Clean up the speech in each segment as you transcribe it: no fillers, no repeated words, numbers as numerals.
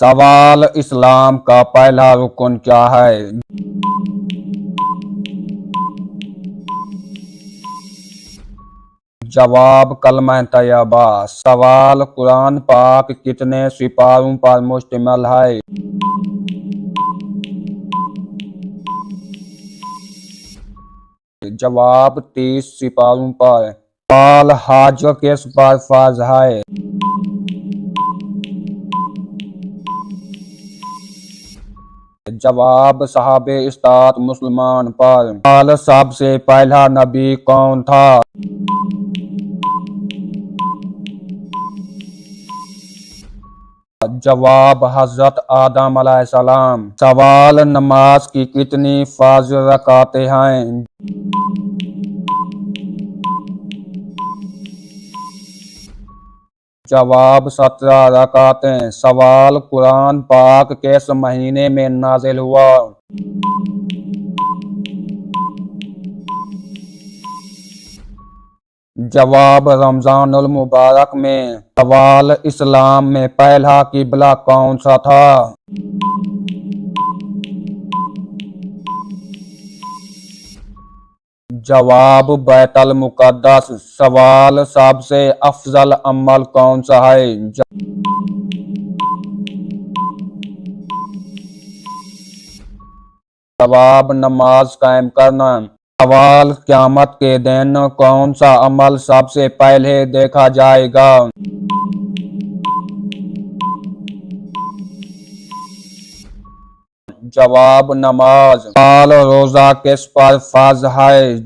सवाल, इस्लाम का पहला रुकन क्या है? जवाब, कलमा तैयबा। सवाल, कुरान पाक कितने सिपारों पर मुश्तमिल है? जवाब, 30 सिपारों पर। सवाल, हज किस पर फर्ज है? जवाब, सहाबे इस्तात मुसलमान पर। सवाल, सबसे पहला नबी कौन था? जवाब, हजरत आदम अलैहिस्सलाम। सवाल, नमाज की कितनी फर्ज रकातें हैं? जवाब, 17 रकातें। सवाल, कुरान पाक किस महीने में नाजिल हुआ? जवाब, रमजानुल मुबारक में। सवाल, इस्लाम में पहला किबला कौन सा था? जवाब, बैतुल मुक़द्दस। सवाल, सबसे अफजल अमल कौन सा है? जवाब, नमाज कायम करना। सवाल, क़यामत के दिन कौन सा अमल सबसे पहले देखा जाएगा? जवाब, नमाज। सवाल, रोजा किस पर फर्ज है?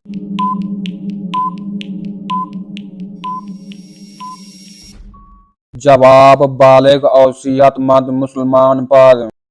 जवाब, बालिग और सेहतमंद मुसलमान पर।